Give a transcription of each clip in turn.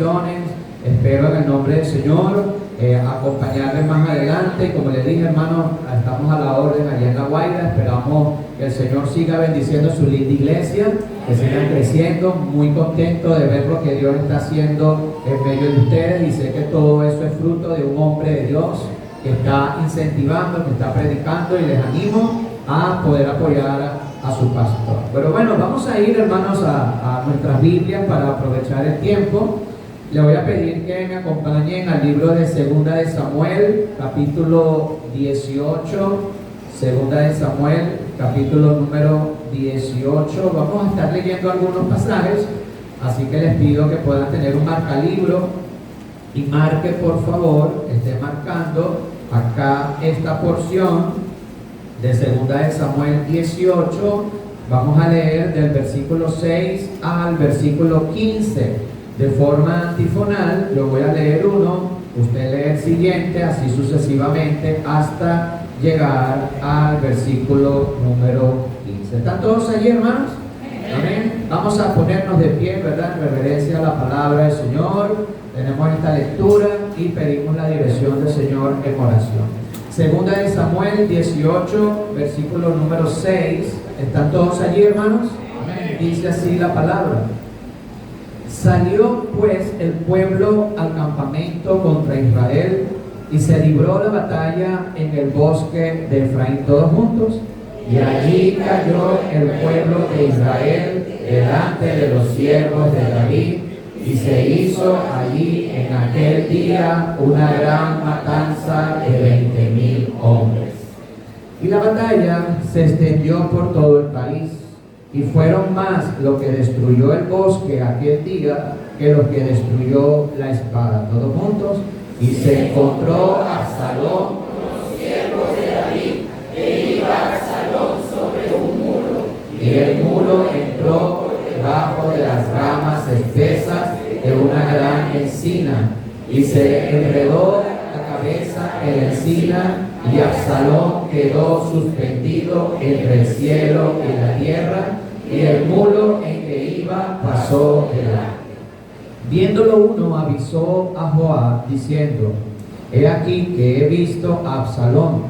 oraciones. Espero en el nombre del Señor acompañarles más adelante. Y como les dije, hermanos, estamos a la orden allá en La Guaira. Esperamos que el Señor siga bendiciendo su linda iglesia, que sigan creciendo. Muy contento de ver lo que Dios está haciendo en medio de ustedes, y sé que todo eso es fruto de un hombre de Dios que está incentivando, que está predicando, y les animo a poder apoyar a su pastor. Pero bueno, vamos a ir, hermanos, a nuestras Biblias para aprovechar el tiempo. Le voy a pedir que me acompañen al libro de Segunda de Samuel, capítulo 18. Segunda de Samuel, capítulo número 18. Vamos a estar leyendo algunos pasajes, así que les pido que puedan tener un marcalibro y marque, por favor, esté marcando acá esta porción de Segunda de Samuel 18. Vamos a leer del versículo 6 al versículo 15. De forma antifonal, yo voy a leer uno, usted lee el siguiente, así sucesivamente hasta llegar al versículo número 15. ¿Están todos allí, hermanos? Amén. Vamos a ponernos de pie, ¿verdad? En reverencia a la palabra del Señor. Tenemos esta lectura y pedimos la dirección del Señor en oración. Segunda de Samuel 18, versículo número 6. ¿Están todos allí, hermanos? Amén. Dice así la palabra. Salió pues el pueblo al campamento contra Israel, y se libró la batalla en el bosque de Efraín todos juntos, y allí cayó el pueblo de Israel delante de los siervos de David, y se hizo allí en aquel día una gran matanza de 20,000 hombres. Y la batalla se extendió por todo el país, y fueron más lo que destruyó el bosque aquel día que lo que destruyó la espada, todos juntos. Y se encontró Absalón con los siervos de David, que iba Absalón sobre un muro, y el muro entró por debajo de las ramas espesas de una gran encina, y se enredó la cabeza en la encina, y Absalón quedó suspendido entre el cielo y la tierra, y el muro en que iba pasó delante. Viéndolo uno, avisó a Joab diciendo: he aquí que he visto a Absalón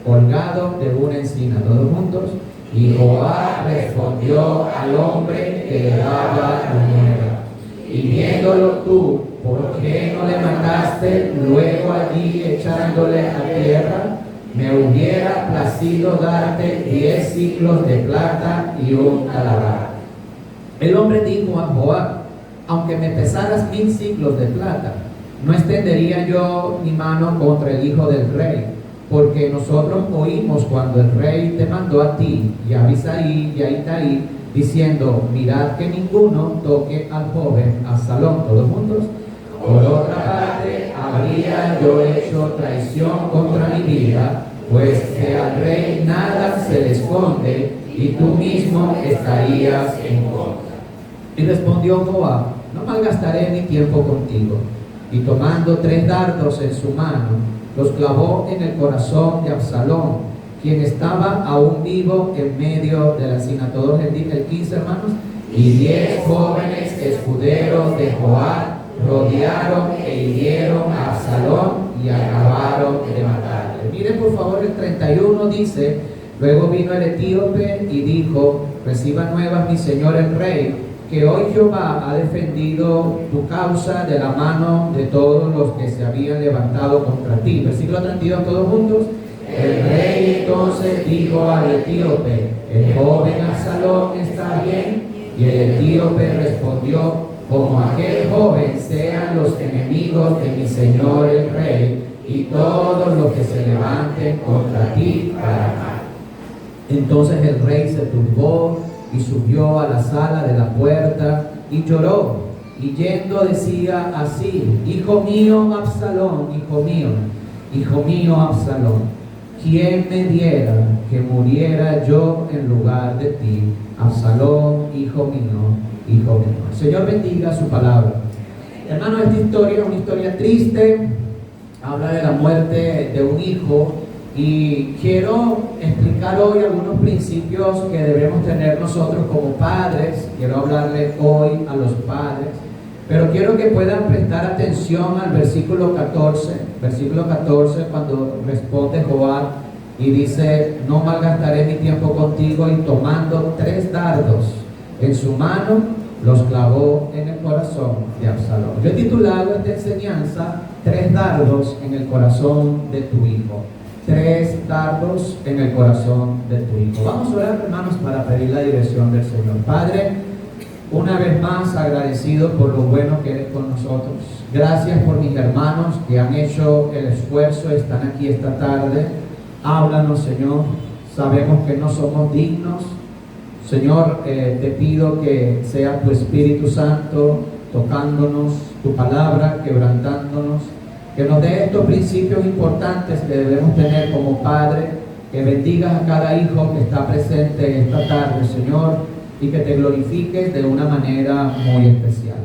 colgado de una encina, todos juntos. Y Joab respondió al hombre que le daba la nueva: y viéndolo tú, ¿por qué no le mandaste luego allí echándole a tierra? Me hubiera placido darte 10 siclos de plata y un taladrar. El hombre dijo a Joab: aunque me pesaras 1000 siclos de plata, no extendería yo mi mano contra el hijo del rey, porque nosotros oímos cuando el rey te mandó a ti y a Abisai y a Itaí, diciendo: mirad que ninguno toque al joven Absalón, todos juntos. Por otra parte, habría yo hecho traición contra mi vida, pues que al rey nada se le esconde, y tú mismo estarías en contra. Y respondió Joab: no malgastaré mi tiempo contigo. Y tomando 3 dardos en su mano, los clavó en el corazón de Absalón, quien estaba aún vivo en medio de la encina. Todos el 15, hermanos. Y 10 jóvenes escuderos de Joab rodearon e hirieron a Absalón y acabaron de matarle. Miren por favor el 31, dice: luego vino el etíope y dijo: reciba nuevas mi señor el rey, que hoy Jehová ha defendido tu causa de la mano de todos los que se habían levantado contra ti. Versículo 32, todos juntos. El rey entonces dijo al etíope: el joven Absalón está bien. Y el etíope respondió: como aquel joven sean los enemigos de mi señor el rey, y todos los que se levanten contra ti para mal. Entonces el rey se turbó y subió a la sala de la puerta y lloró, y yendo decía así: hijo mío Absalón, hijo mío Absalón, ¿quién me diera que muriera yo en lugar de ti? Absalón, hijo mío, hijo mío. El Señor bendiga su palabra. Hermano, esta historia es una historia triste, habla de la muerte de un hijo, y quiero explicar hoy algunos principios que debemos tener nosotros como padres. Quiero hablarle hoy a los padres. Pero quiero que puedan prestar atención al versículo 14, cuando responde Joab y dice: no malgastaré mi tiempo contigo, y tomando 3 dardos en su mano, los clavó en el corazón de Absalón. Yo he titulado esta enseñanza: 3 dardos en el corazón de tu hijo. 3 dardos en el corazón de tu hijo. Vamos a orar, hermanos, para pedir la dirección del Señor. Padre, una vez más agradecido por lo bueno que eres con nosotros. Gracias por mis hermanos que han hecho el esfuerzo, están aquí esta tarde. Háblanos, Señor. Sabemos que no somos dignos. Señor, te pido que sea tu Espíritu Santo tocándonos, tu palabra quebrantándonos, que nos dé estos principios importantes que debemos tener como Padre, que bendigas a cada hijo que está presente esta tarde, Señor, y que te glorifiques de una manera muy especial.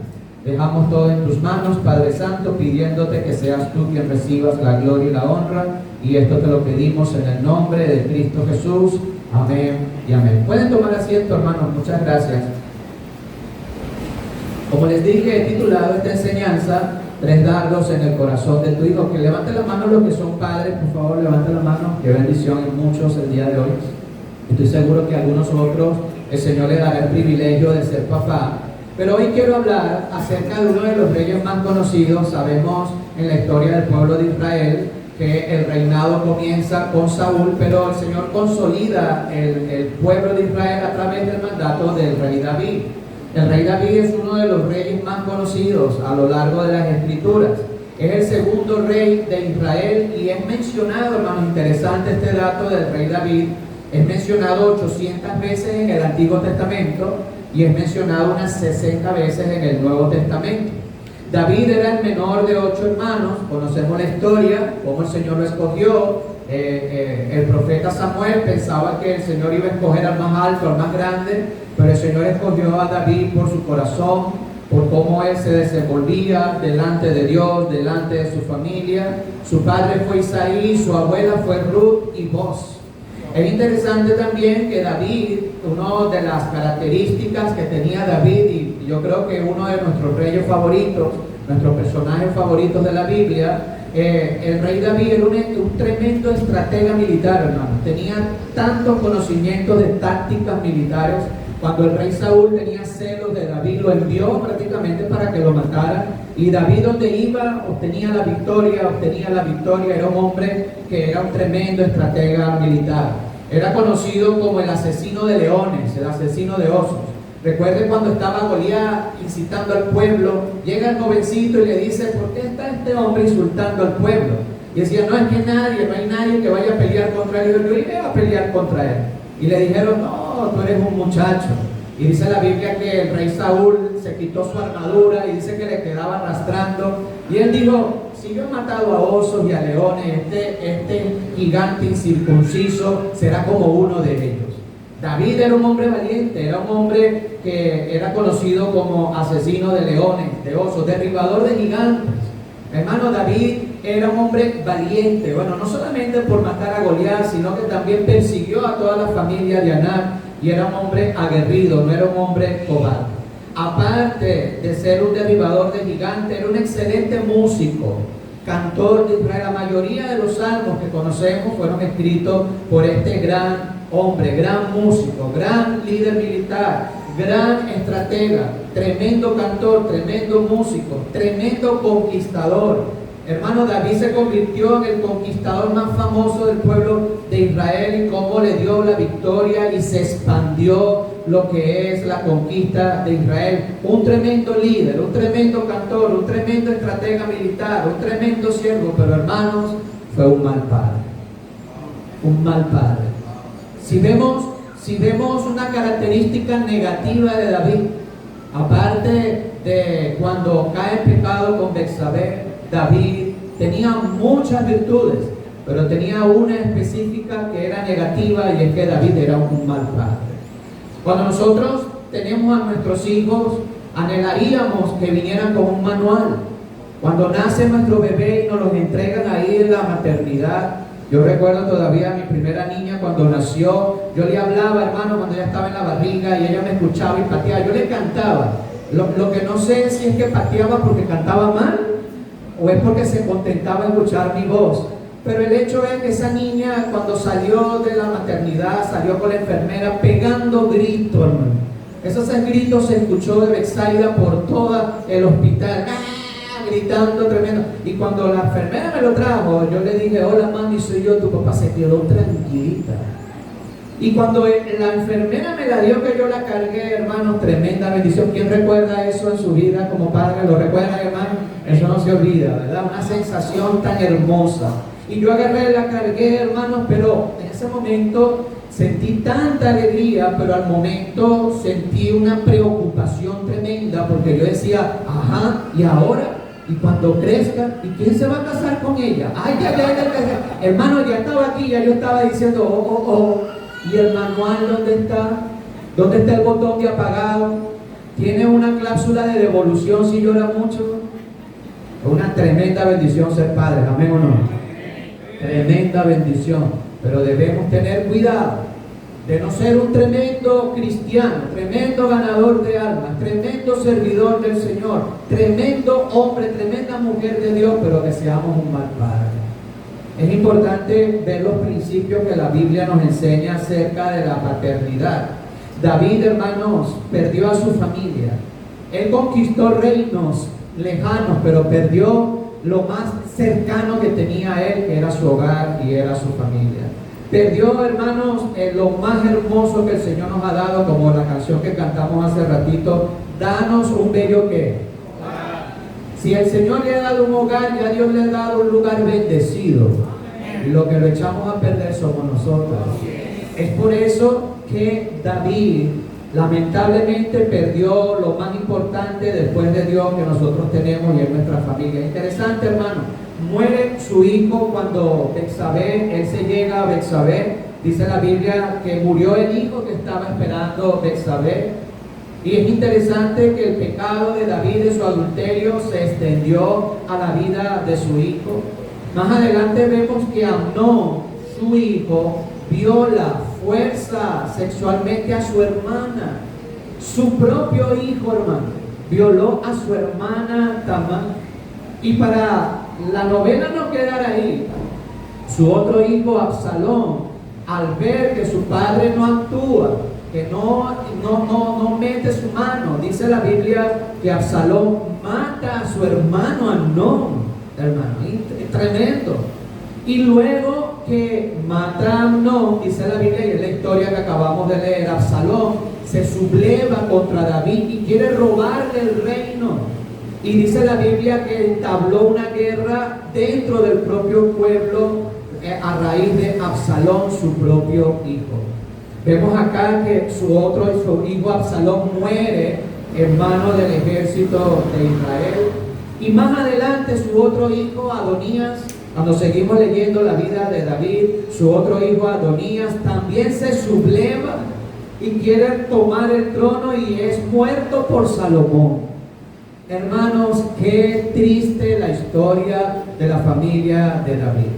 Dejamos todo en tus manos, Padre Santo, pidiéndote que seas tú quien recibas la gloria y la honra, y esto te lo pedimos en el nombre de Cristo Jesús. Amén y amén. Pueden tomar asiento, hermanos. Muchas gracias. Como les dije, he titulado esta enseñanza: 3 dardos en el corazón de tu hijo. Que levanten la mano los que son padres, por favor, levanten la mano. Qué bendición en muchos el día de hoy. Estoy seguro que a algunos otros el Señor le dará el privilegio de ser papá. Pero hoy quiero hablar acerca de uno de los reyes más conocidos. Sabemos en la historia del pueblo de Israel que el reinado comienza con Saúl, pero el Señor consolida el pueblo de Israel a través del mandato del rey David. El rey David es uno de los reyes más conocidos a lo largo de las Escrituras. Es el segundo rey de Israel y es mencionado, hermano, interesante este dato del rey David, es mencionado 800 veces en el Antiguo Testamento y es mencionado unas 60 veces en el Nuevo Testamento. David era el menor de 8 hermanos. Conocemos la historia, cómo el Señor lo escogió. El profeta Samuel pensaba que el Señor iba a escoger al más alto, al más grande, pero el Señor escogió a David por su corazón, por cómo él se desenvolvía delante de Dios, delante de su familia. Su padre fue Isaí, su abuela fue Ruth y Boz. Es interesante también que David, una de las características que tenía David, y yo creo que uno de nuestros reyes favoritos, nuestros personajes favoritos de la Biblia, el rey David era un tremendo estratega militar, hermano. Tenía tantos conocimientos de tácticas militares. Cuando el rey Saúl tenía celos de David, lo envió prácticamente para que lo matara. Y David, donde iba, obtenía la victoria. Era un hombre que era un tremendo estratega militar. Era conocido como el asesino de leones, el asesino de osos. Recuerden cuando estaba Goliat incitando al pueblo, llega el jovencito y le dice: ¿por qué está este hombre insultando al pueblo? Y decía: no hay nadie que vaya a pelear contra él. Y yo iré a pelear contra él. Y le dijeron: no, tú eres un muchacho. Y dice la Biblia que el rey Saúl se quitó su armadura y dice que le quedaba arrastrando. Y él dijo: si yo he matado a osos y a leones, este gigante incircunciso será como uno de ellos. David era un hombre valiente, era un hombre que era conocido como asesino de leones, de osos, derribador de gigantes. Hermano, David era un hombre valiente. Bueno, no solamente por matar a Goliat, sino que también persiguió a toda la familia de Anak, y era un hombre aguerrido, no era un hombre cobarde. Aparte de ser un derribador de gigantes, era un excelente músico, cantor de Israel. La mayoría de los salmos que conocemos fueron escritos por este gran hombre, gran músico, gran líder militar, gran estratega, tremendo cantor, tremendo músico, tremendo conquistador. Hermano, David se convirtió en el conquistador más famoso del pueblo de Israel, y cómo le dio la victoria y se expandió lo que es la conquista de Israel. Un tremendo líder, un tremendo cantor, un tremendo estratega militar, un tremendo siervo, pero hermanos, fue un mal padre. Un mal padre. Si vemos una característica negativa de David, aparte de cuando cae en pecado con Betsabé, David tenía muchas virtudes, pero tenía una específica que era negativa, y es que David era un mal padre. Cuando nosotros tenemos a nuestros hijos, anhelaríamos que vinieran con un manual. Cuando nace nuestro bebé y nos los entregan ahí en la maternidad, yo recuerdo todavía a mi primera niña cuando nació. Yo le hablaba, hermano, cuando ella estaba en la barriga y ella me escuchaba y pateaba. Yo le cantaba. Lo que no sé si es que pateaba porque cantaba mal o es porque se contentaba escuchar mi voz. Pero el hecho es que esa niña, cuando salió de la maternidad, salió con la enfermera pegando gritos, hermano. Esos gritos se escuchó de Bethsaida por todo el hospital, gritando tremendo. Y cuando la enfermera me lo trajo, yo le dije: hola mami, soy yo, tu papá. Se quedó tranquilita. Y cuando la enfermera me la dio, que yo la cargué, hermano, tremenda bendición. ¿Quién recuerda eso en su vida como padre? ¿Lo recuerda, hermano? Eso no se olvida, ¿verdad? Una sensación tan hermosa. Y yo agarré, la cargué, hermanos, pero en ese momento sentí tanta alegría, pero al momento sentí una preocupación tremenda, porque yo decía: ajá, ¿y ahora? Y cuando crezca, ¿y quién se va a casar con ella? Ay, ya. Hermano, ya estaba aquí, ya yo estaba diciendo: oh. ¿Y el manual dónde está? ¿Dónde está el botón de apagado? ¿Tiene una cláusula de devolución si llora mucho? Es una tremenda bendición ser padres, amén o no. Tremenda bendición, pero debemos tener cuidado de no ser un tremendo cristiano, tremendo ganador de almas, tremendo servidor del Señor, tremendo hombre, tremenda mujer de Dios, pero que seamos un mal padre. Es importante ver los principios que la Biblia nos enseña acerca de la paternidad. David, hermanos, perdió a su familia. Él conquistó reinos lejanos, pero perdió lo más cercano que tenía él, que era su hogar y era su familia. Perdió, hermanos, lo más hermoso que el Señor nos ha dado, como la canción que cantamos hace ratito: danos un bello ¿qué? Si el Señor le ha dado un hogar, ya Dios le ha dado un lugar bendecido. Y lo que lo echamos a perder somos nosotros. Es por eso que David lamentablemente perdió lo más importante después de Dios que nosotros tenemos, y es nuestra familia. Interesante, hermano. Muere su hijo cuando Betsabé, él se llega a Betsabé. Dice la Biblia que murió el hijo que estaba esperando Betsabé. Y es interesante que el pecado de David, de su adulterio, se extendió a la vida de su hijo. Más adelante vemos que Amnón, su hijo, viola, fuerza sexualmente a su hermana. Su propio hijo, hermano, violó a su hermana Tamar. Y para la novela no quedar ahí, su otro hijo, Absalón, al ver que su padre no actúa, que no mete su mano, dice la Biblia que Absalón mata a su hermano Amnón, hermano, tremendo. Y luego que mata a Amnón, dice la Biblia, y es la historia que acabamos de leer, Absalón se subleva contra David y quiere robarle el reino. Y dice la Biblia que entabló una guerra dentro del propio pueblo a raíz de Absalón, su propio hijo. Vemos acá que su hijo Absalón muere en manos del ejército de Israel. Y más adelante su otro hijo Adonías, cuando seguimos leyendo la vida de David, su otro hijo Adonías también se subleva y quiere tomar el trono y es muerto por Salomón. Hermanos, qué triste la historia de la familia de David.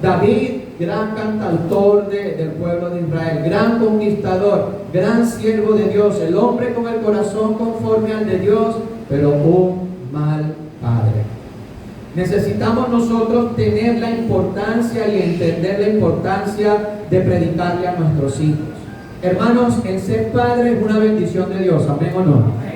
David, gran cantautor del pueblo de Israel, gran conquistador, gran siervo de Dios, el hombre con el corazón conforme al de Dios, pero un mal padre. Necesitamos nosotros tener la importancia y entender la importancia de predicarle a nuestros hijos. Hermanos, el ser padre es una bendición de Dios, amén o no.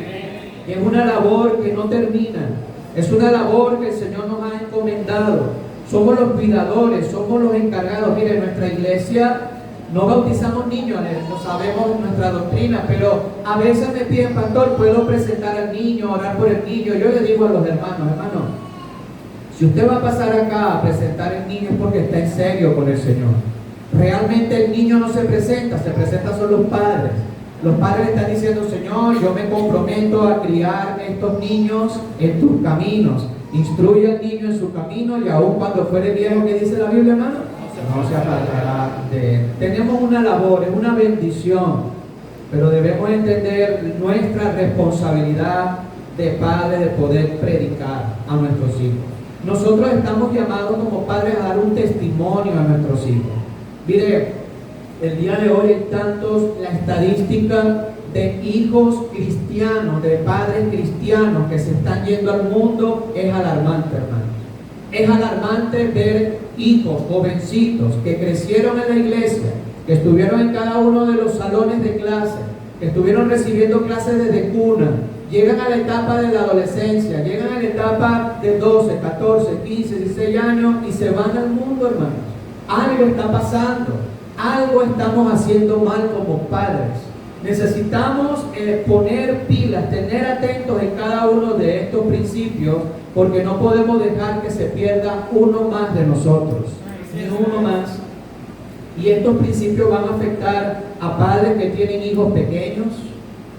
Es una labor que no termina, es una labor que el Señor nos ha encomendado. Somos los cuidadores, somos los encargados. Mire, en nuestra iglesia no bautizamos niños, no sabemos nuestra doctrina, pero a veces me piden: pastor, ¿puedo presentar al niño, orar por el niño? Yo le digo a los hermanos: si usted va a pasar acá a presentar el niño es porque está en serio con el Señor. Realmente el niño no se presenta solo los padres. Los padres están diciendo: Señor, yo me comprometo a criar estos niños en tus caminos. Instruye al niño en su camino, y aun cuando fuere viejo, ¿qué dice la Biblia, hermano? No se apartará de él. Tenemos una labor, es una bendición, pero debemos entender nuestra responsabilidad de padre de poder predicar a nuestros hijos. Nosotros estamos llamados como padres a dar un testimonio a nuestros hijos. Mire, El día de hoy hay tantos, la estadística de hijos cristianos, de padres cristianos que se están yendo al mundo es alarmante, hermano. Es alarmante ver hijos, jovencitos, que crecieron en la iglesia, que estuvieron en cada uno de los salones de clase, que estuvieron recibiendo clases desde cuna, llegan a la etapa de la adolescencia, llegan a la etapa de 12, 14, 15, 16 años y se van al mundo, hermanos. Algo está pasando, algo estamos haciendo mal como padres. Necesitamos poner pilas, tener atentos en cada uno de estos principios, porque no podemos dejar que se pierda uno más de nosotros, ni uno más. Y estos principios van a afectar a padres que tienen hijos pequeños,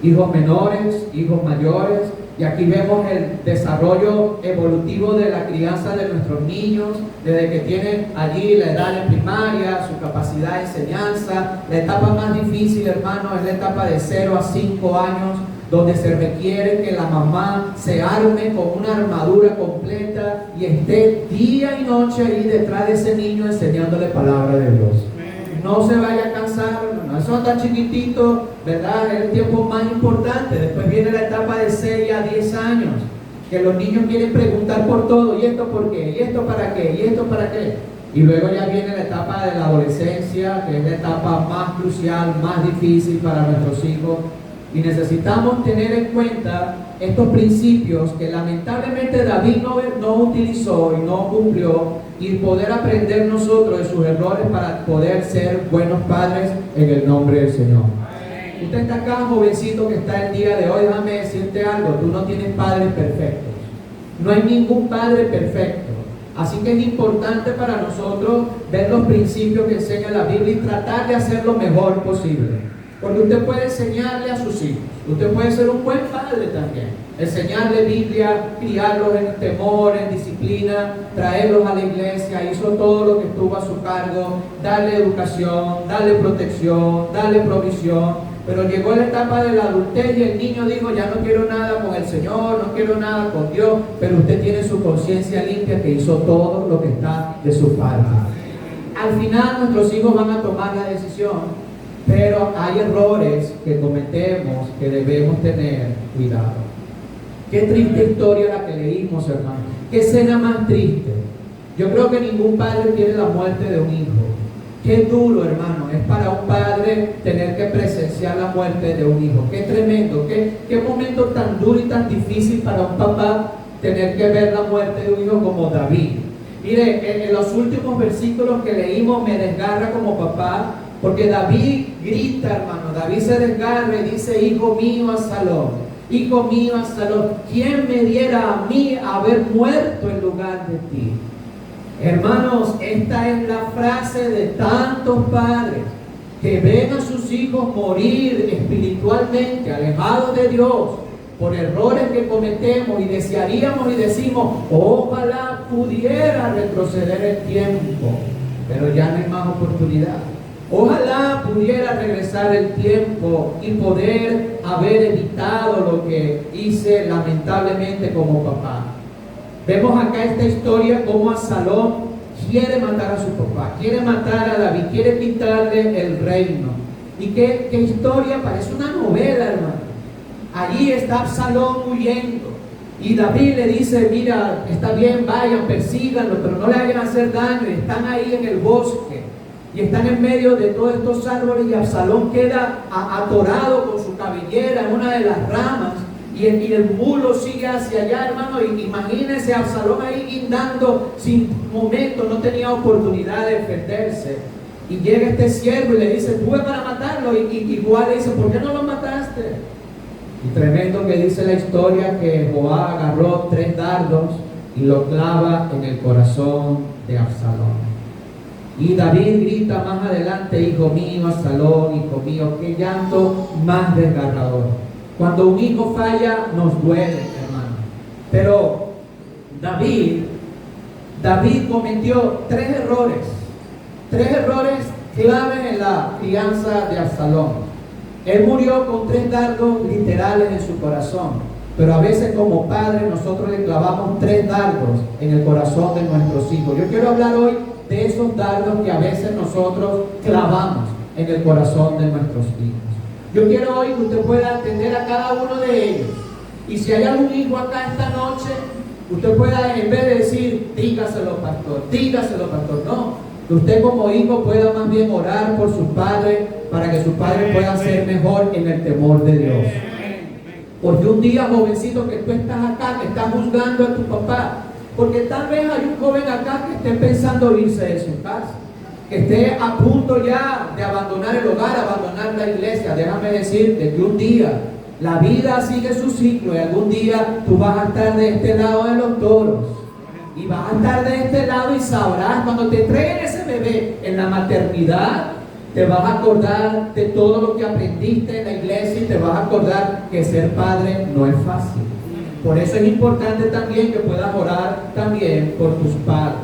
hijos menores, hijos mayores. Y aquí vemos el desarrollo evolutivo de la crianza de nuestros niños, desde que tienen allí la edad de primaria, su capacidad de enseñanza. La etapa más difícil, hermano, es la etapa de 0 a 5 años, donde se requiere que la mamá se arme con una armadura completa y esté día y noche ahí detrás de ese niño enseñándole palabra de Dios. No se vaya a cansar, no son tan chiquititos, ¿verdad? Es el tiempo más importante. Después viene la etapa de 6 a 10 años, que los niños quieren preguntar por todo. ¿Y esto por qué? ¿Y esto para qué? ¿Y esto para qué? Y luego ya viene la etapa de la adolescencia, que es la etapa más crucial, más difícil para nuestros hijos. Y necesitamos tener en cuenta estos principios que lamentablemente David no utilizó y no cumplió, y poder aprender nosotros de sus errores para poder ser buenos padres en el nombre del Señor. Usted está acá, jovencito que está el día de hoy, déjame decirte algo, tú no tienes padres perfectos. No hay ningún padre perfecto. Así que es importante para nosotros ver los principios que enseña la Biblia y tratar de hacer lo mejor posible. Porque usted puede enseñarle a sus hijos, usted puede ser un buen padre también, enseñarle Biblia, criarlos en temor, en disciplina, traerlos a la iglesia, hizo todo lo que estuvo a su cargo, darle educación, darle protección, darle provisión. Pero llegó la etapa de la adultez y el niño dijo, ya no quiero nada con el Señor, no quiero nada con Dios, pero usted tiene su conciencia limpia que hizo todo lo que está de su parte. Al final nuestros hijos van a tomar la decisión. Pero hay errores que cometemos que debemos tener cuidado. Qué triste historia la que leímos, hermano. Qué escena más triste. Yo creo que ningún padre quiere la muerte de un hijo. Qué duro, hermano, es para un padre tener que presenciar la muerte de un hijo. Qué tremendo, qué momento tan duro y tan difícil para un papá tener que ver la muerte de un hijo como David. Mire, en los últimos versículos que leímos me desgarra como papá. Porque David grita, hermano, David se desgarra y dice, hijo mío Absalón, ¿quién me diera a mí haber muerto en lugar de ti? Hermanos, esta es la frase de tantos padres que ven a sus hijos morir espiritualmente, alejados de Dios, por errores que cometemos y desearíamos y decimos, ojalá pudiera retroceder el tiempo, pero ya no hay más oportunidad. Ojalá pudiera regresar el tiempo y poder haber evitado lo que hice lamentablemente como papá. Vemos acá esta historia como Absalón quiere matar a su papá, quiere matar a David, quiere quitarle el reino. ¿Y qué historia? Parece una novela, hermano. Allí está Absalón huyendo y David le dice, mira, está bien, vayan, persíganlo, pero no le hagan hacer daño. Y están ahí en el bosque. Y están en medio de todos estos árboles y Absalón queda atorado con su cabellera en una de las ramas y el mulo sigue hacia allá, hermano. Y imagínense Absalón ahí guindando sin momento, no tenía oportunidad de defenderse. Y llega este siervo y le dice, tú ves para matarlo. Y Joab le dice, ¿por qué no lo mataste? Y tremendo que dice la historia que Joab agarró 3 dardos y lo clava en el corazón de Absalón. Y David grita más adelante, hijo mío, Absalón, hijo mío, qué llanto más desgarrador. Cuando un hijo falla, nos duele, hermano. Pero David cometió 3 errores clave en la crianza de Absalón. Él murió con 3 dardos literales en su corazón. Pero a veces como padres nosotros le clavamos 3 dardos en el corazón de nuestros hijos. Yo quiero hablar hoy de esos dardos que a veces nosotros clavamos. en el corazón de nuestros hijos. Yo quiero hoy que usted pueda atender a cada uno de ellos. Y si hay algún hijo acá esta noche, usted pueda, en vez de decir, dígaselo pastor, no. Que usted como hijo pueda más bien orar por su padre, para que su padre pueda ser mejor en el temor de Dios. Porque un día, jovencito, que tú estás acá, que estás juzgando a tu papá, porque tal vez hay un joven acá que esté pensando irse de su casa, que esté a punto ya de abandonar el hogar, abandonar la iglesia. Déjame decirte que un día la vida sigue su ciclo y algún día tú vas a estar de este lado de los toros y vas a estar de este lado y sabrás, cuando te entreguen ese bebé en la maternidad, te vas a acordar de todo lo que aprendiste en la iglesia y te vas a acordar que ser padre no es fácil. Por eso es importante también que puedas orar también por tus padres.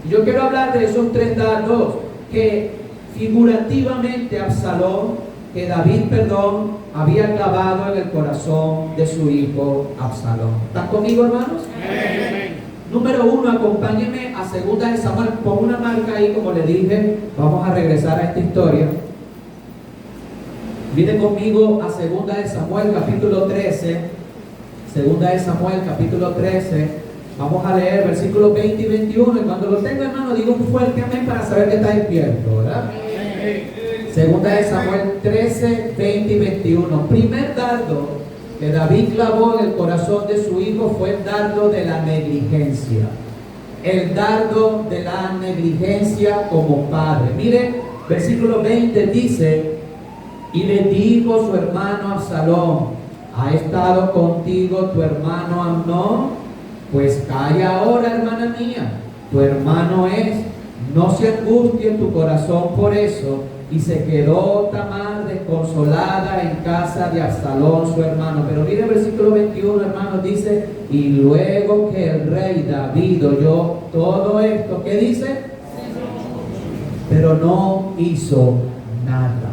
Yo quiero hablar de esos tres dardos que figurativamente que David, había clavado en el corazón de su hijo Absalón. ¿Están conmigo, hermanos? Amén. Número 1, acompáñenme a 2 de Samuel. Pon una marca ahí, como le dije. Vamos a regresar a esta historia. Viene conmigo a 2 de Samuel, capítulo 13. 2 de Samuel, capítulo 13. Vamos a leer versículos 20 y 21. Y cuando lo tenga, hermano, digo un fuerte amén para saber que está despierto, ¿verdad? Segunda de Samuel 13, 20 y 21. Primer dardo que David clavó en el corazón de su hijo fue el dardo de la negligencia. El dardo de la negligencia como padre. Mire, versículo 20 dice: y le dijo su hermano Absalón: ¿ha estado contigo tu hermano Amnón? Pues calla ahora, hermana mía, tu hermano es. No se angustie tu corazón por eso. Y se quedó Tamar desconsolada en casa de Absalón su hermano. Pero mire el versículo 21, hermanos, dice: y luego que el rey David oyó todo esto, ¿qué dice? Pero no hizo nada.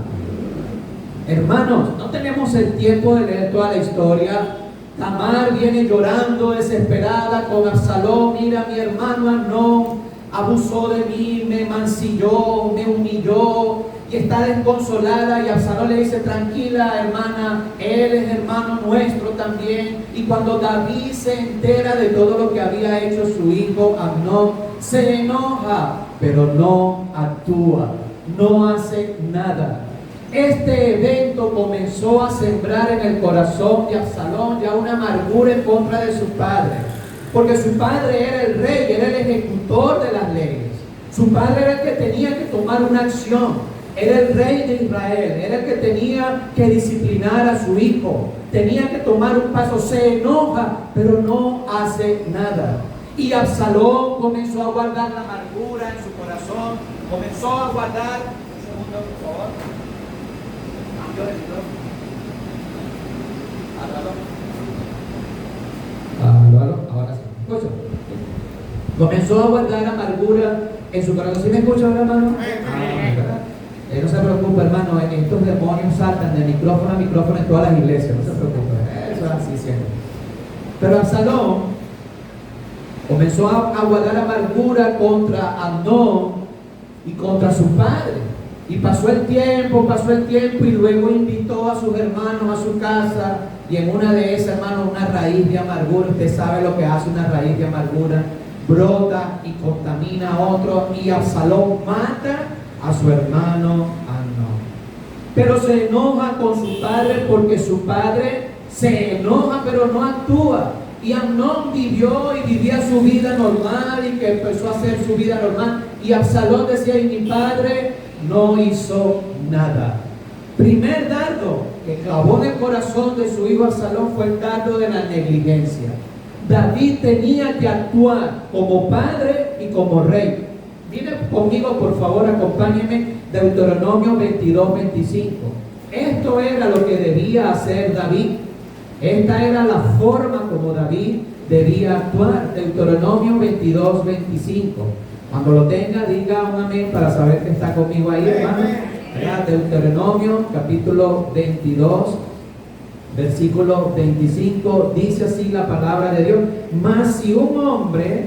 Hermanos, no tenemos el tiempo de leer toda la historia. Tamar viene llorando desesperada con Absalón: mira, mi hermano Amnón abusó de mí, me mancilló, me humilló, y está desconsolada. Y Absalón le dice: tranquila, hermana, él es hermano nuestro también. Y cuando David se entera de todo lo que había hecho su hijo Amnón, se enoja, pero no actúa, no hace nada. Este evento comenzó a sembrar en el corazón de Absalón ya una amargura en contra de su padre, porque su padre era el rey, era el ejecutor de las leyes. Su padre era el que tenía que tomar una acción, era el rey de Israel, era el que tenía que disciplinar a su hijo, tenía que tomar un paso. Se enoja, pero no hace nada. Y Absalón comenzó a guardar la amargura en su corazón, comenzó a guardar... Un segundo, por favor. Ahora sí. Escucha. Comenzó a guardar amargura en su corazón. ¿Sí me escucha ahora, hermano? No se preocupe, hermano. Estos demonios saltan de micrófono a micrófono en todas las iglesias. No se preocupe. Eso es así siempre. Pero Absalón comenzó a guardar amargura contra Amnón y contra su padre. Y pasó el tiempo y luego invitó a sus hermanos a su casa, y en una de esas, hermanos, una raíz de amargura, usted sabe lo que hace una raíz de amargura, brota y contamina a otro, y Absalón mata a su hermano Amnón. Pero se enoja con su padre porque su padre se enoja pero no actúa. Y Amnón vivió y vivía su vida normal, y que empezó a hacer su vida normal, y Absalón decía: y mi padre no hizo nada. Primer dardo que clavó en el corazón de su hijo Absalón fue el dardo de la negligencia. David tenía que actuar como padre y como rey. Miren conmigo, por favor, acompáñenme, Deuteronomio 22, 25. Esto era lo que debía hacer David. Esta era la forma como David debía actuar. Deuteronomio 22, 25. Cuando lo tenga, diga un amén para saber que está conmigo ahí, hermano. Deuteronomio capítulo 22, versículo 25, dice así la palabra de Dios: mas si un hombre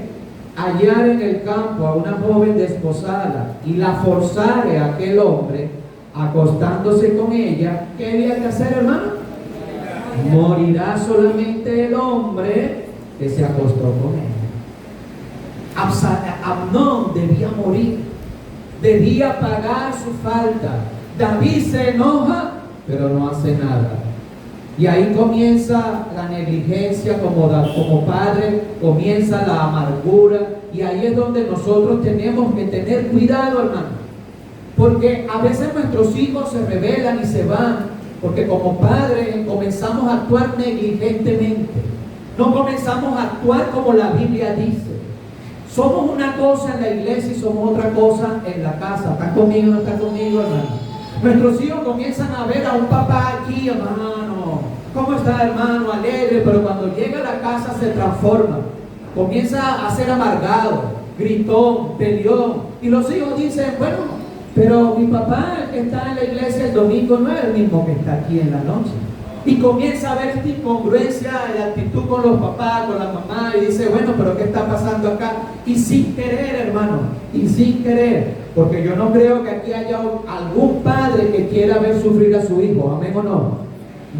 hallar en el campo a una joven desposada y la forzare a aquel hombre acostándose con ella, ¿qué había que hacer, hermano? Morirá solamente el hombre que se acostó con ella. Amnón debía morir, debía pagar su falta. David se enoja, pero no hace nada. Y ahí comienza la negligencia como padre, comienza la amargura, y ahí es donde nosotros tenemos que tener cuidado, hermano, porque a veces nuestros hijos se rebelan y se van, porque como padres comenzamos a actuar negligentemente, no comenzamos a actuar como la Biblia dice. Somos una cosa en la iglesia y somos otra cosa en la casa. ¿Están conmigo o no están conmigo, hermano? Nuestros hijos comienzan a ver a un papá aquí, hermano, ¿cómo está, hermano? Alegre, pero cuando llega a la casa se transforma, comienza a ser amargado, gritón, peleón, y los hijos dicen, bueno, pero mi papá que está en la iglesia el domingo no es el mismo que está aquí en la noche. Y comienza a ver esta incongruencia en la actitud con los papás, con la mamá, y dice, bueno, pero ¿qué está pasando acá? Y sin querer, hermano, y sin querer, porque yo no creo que aquí haya algún padre que quiera ver sufrir a su hijo, amén o no.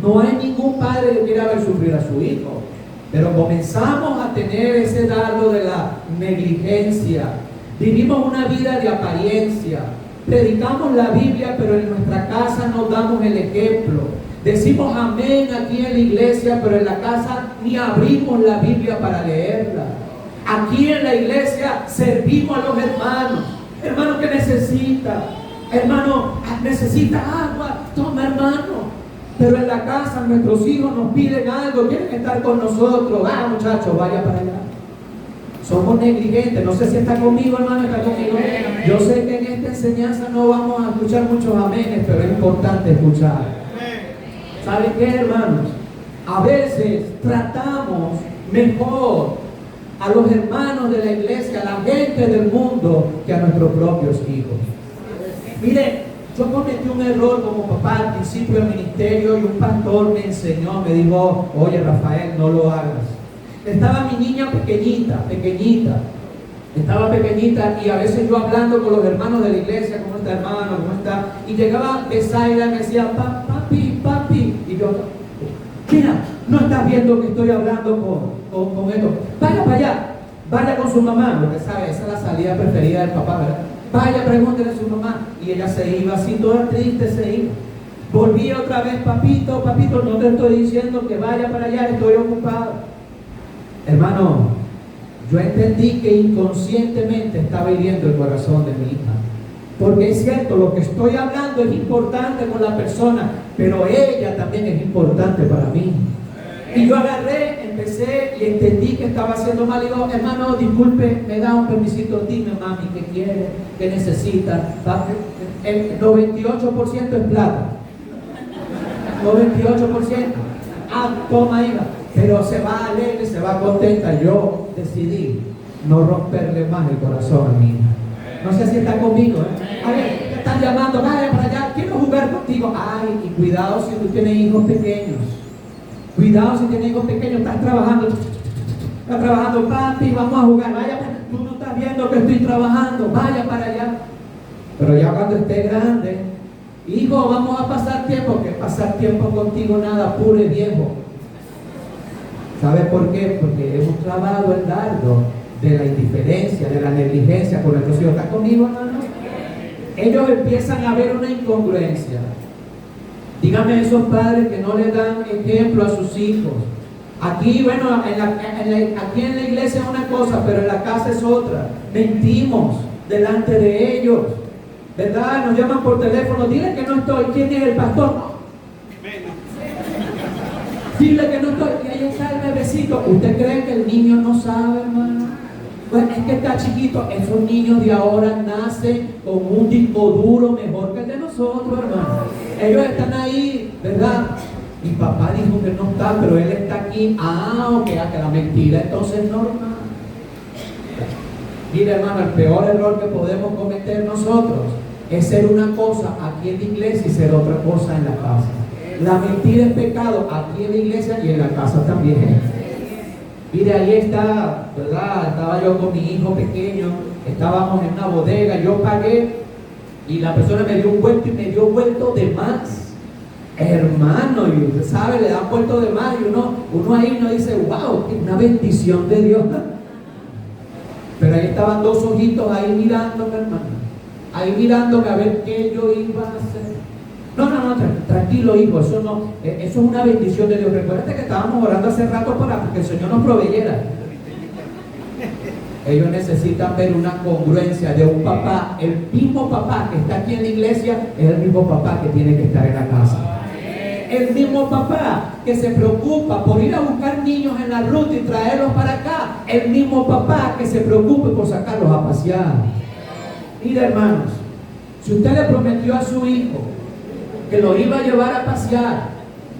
No hay ningún padre que quiera ver sufrir a su hijo, pero comenzamos a tener ese dardo de la negligencia. Vivimos una vida de apariencia, predicamos la Biblia, pero en nuestra casa no damos el ejemplo. Decimos amén aquí en la iglesia, pero en la casa ni abrimos la Biblia para leerla. Aquí en la iglesia servimos a los hermanos. Hermano que necesita, hermano necesita agua, toma, hermano. Pero en la casa nuestros hijos nos piden algo, quieren estar con nosotros. Ah, muchachos, vaya para allá. Somos negligentes. No sé si está conmigo, hermano, está conmigo. Yo sé que en esta enseñanza no vamos a escuchar muchos amenes, pero es importante escuchar. ¿Saben qué, hermanos? A veces tratamos mejor a los hermanos de la iglesia, a la gente del mundo, que a nuestros propios hijos. Miren, yo cometí un error como papá al principio del ministerio, y un pastor me enseñó, me dijo, oye Rafael, no lo hagas. Estaba mi niña pequeñita, estaba pequeñita, y a veces yo hablando con los hermanos de la iglesia, ¿cómo está, hermano? ¿Cómo está? Y llegaba Besaida y me decía, papi, y yo, mira, no estás viendo que estoy hablando con esto, vaya para allá, vaya con su mamá, porque sabe, esa es la salida preferida del papá, ¿verdad? Vaya, pregúntele a su mamá. Y ella se iba así, toda triste, se iba. Volvía otra vez, papito, no te estoy diciendo que vaya para allá, estoy ocupado. Hermano, yo entendí que inconscientemente estaba hiriendo el corazón de mi hija. Porque es cierto, lo que estoy hablando es importante con la persona, pero ella también es importante para mí. Y yo agarré, empecé y entendí que estaba haciendo mal. Y digo, hermano, disculpe, me da un permisito, dime, mami, ¿qué quiere? ¿Qué necesita? El 98% es plata. 98%. Ah, toma, hija. Pero se va alegre, se va contenta. Yo decidí no romperle más el corazón a mi hija. No sé si está conmigo, ¿eh? A ver, te están llamando, vaya para allá, quiero jugar contigo. Ay, y cuidado si tú tienes hijos pequeños. Cuidado si tienes hijos pequeños, estás trabajando, papi, vamos a jugar, vaya, tú no estás viendo que estoy trabajando, vaya para allá. Pero ya cuando esté grande, hijo, vamos a pasar tiempo, que pasar tiempo contigo nada, puro y viejo. ¿Sabes por qué? Porque hemos clavado el dardo de la indiferencia, de la negligencia con nuestros hijos. ¿Estás conmigo, hermano? Ellos empiezan a ver una incongruencia. Díganme esos padres que no le dan ejemplo a sus hijos. Aquí, bueno, aquí en la iglesia es una cosa, pero en la casa es otra. Mentimos delante de ellos, ¿verdad? Nos llaman por teléfono, dile que no estoy. ¿Quién es el pastor? Dile que no estoy. Y ahí está el bebecito. ¿Usted cree que el niño no sabe, hermano? Pues es que está chiquito. Esos niños de ahora nacen con un disco duro mejor que el de nosotros, hermano. Ellos están ahí, ¿verdad? Mi papá dijo que no está, pero él está aquí. Ah, ok, que la mentira entonces es normal. Mira, hermano, el peor error que podemos cometer nosotros es ser una cosa aquí en la iglesia y ser otra cosa en la casa. La mentira es pecado aquí en la iglesia y en la casa también. Mire, ahí está, ¿verdad? Estaba yo con mi hijo pequeño, estábamos en una bodega, yo pagué Y la persona me dio un vuelto y me dio vuelto de más. Hermano, y usted sabe, le dan vuelto de más y uno ahí no dice, wow, una bendición de Dios. Pero ahí estaban dos ojitos ahí mirándome, hermano. Ahí mirándome a ver qué yo iba a hacer. No, tranquilo, hijo, eso es una bendición de Dios. Recuérdate que estábamos orando hace rato para que el Señor nos proveyera. Ellos necesitan ver una congruencia de un papá. El mismo papá que está aquí en la iglesia es el mismo papá que tiene que estar en la casa. El mismo papá que se preocupa por ir a buscar niños en la ruta y traerlos para acá. El mismo papá que se preocupa por sacarlos a pasear. Mira, hermanos, si usted le prometió a su hijo que lo iba a llevar a pasear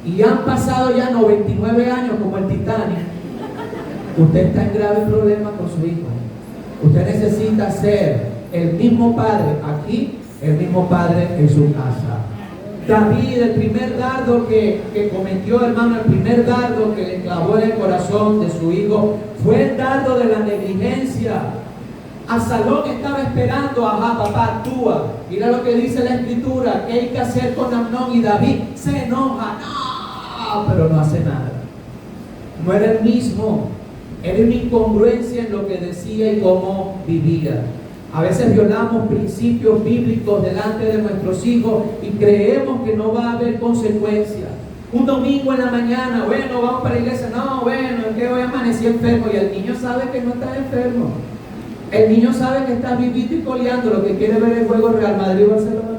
y han pasado ya 99 años como el Titanic, usted está en grave problema con su hijo. Usted necesita ser el mismo padre aquí, el mismo padre en su casa. David, el primer dardo que cometió, hermano, el primer dardo que le clavó en el corazón de su hijo fue el dardo de la negligencia. Absalón estaba esperando, ajá, papá, actúa. Mira lo que dice la escritura, ¿qué hay que hacer con Amnón? Y David se enoja, no, pero no hace nada. No era el mismo. Era una incongruencia en lo que decía y cómo vivía. A veces violamos principios bíblicos delante de nuestros hijos y creemos que no va a haber consecuencias. Un domingo en la mañana, bueno, vamos para la iglesia. No, bueno, es que hoy amanecí enfermo. Y el niño sabe que no está enfermo. El niño sabe que está vivito y coleando. Lo que quiere ver el juego Real Madrid-Barcelona.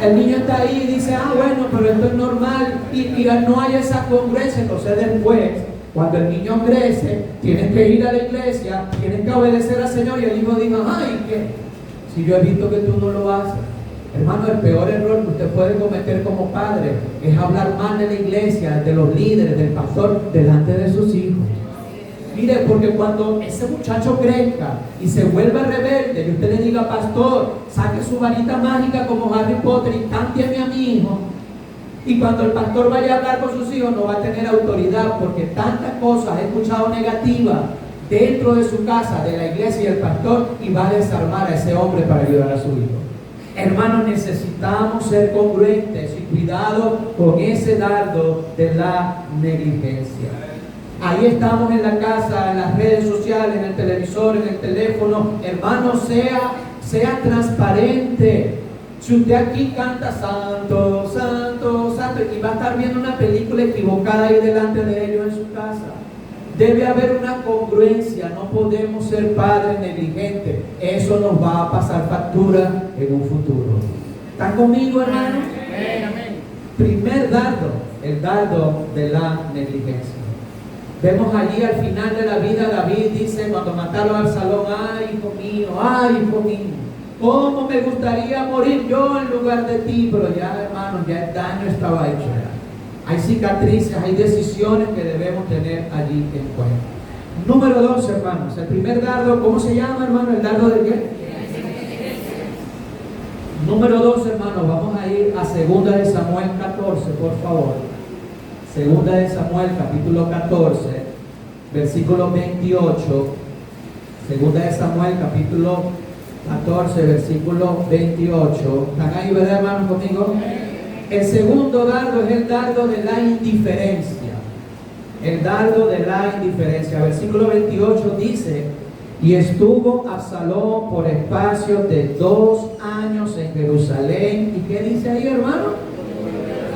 El niño está ahí y dice, bueno, pero esto es normal. Y no hay esa congruencia. Entonces después, cuando el niño crece, tienes que ir a la iglesia, tienes que obedecer al Señor. Y el hijo diga, ay, ¿qué? Si yo he visto que tú no lo haces. Hermano, el peor error que usted puede cometer como padre es hablar mal de la iglesia, de los líderes, del pastor, delante de sus hijos. Mire, porque cuando ese muchacho crezca y se vuelva rebelde, y usted le diga, pastor, saque su varita mágica como Harry Potter y cámbiame a mi hijo. Y cuando el pastor vaya a hablar con sus hijos, no va a tener autoridad, porque tantas cosas ha escuchado negativas dentro de su casa, de la iglesia y el pastor, y va a desarmar a ese hombre para ayudar a su hijo. Hermanos, necesitamos ser congruentes y cuidado con ese dardo de la negligencia. Ahí estamos en la casa, en las redes sociales, en el televisor, en el teléfono. Hermano, sea transparente. Si usted aquí canta santo, santo, santo, y va a estar viendo una película equivocada ahí delante de ellos en su casa, debe haber una congruencia. No podemos ser padres negligentes. Eso nos va a pasar factura en un futuro. ¿Están conmigo, hermanos? Amén. Primer dardo, el dardo de la negligencia. Vemos allí al final de la vida, David dice, cuando mataron a Absalón, ay, hijo mío, cómo me gustaría morir yo en lugar de ti. Pero ya, hermanos, ya el daño estaba hecho. Hay cicatrices, hay decisiones que debemos tener allí en cuenta. Número 2, hermanos, el primer dardo, ¿cómo se llama, hermano? ¿El dardo de qué? Número 2, hermanos, vamos a ir a 2 de Samuel 14, por favor. 2 de Samuel, capítulo 14, versículo 28. 2 de Samuel, capítulo 14, versículo 28. ¿Están ahí, verdad, hermanos, conmigo? El segundo dardo es el dardo de la indiferencia. El dardo de la indiferencia. Versículo 28 dice, y estuvo Absalón por espacio de 2 años en Jerusalén. ¿Y qué dice ahí, hermano?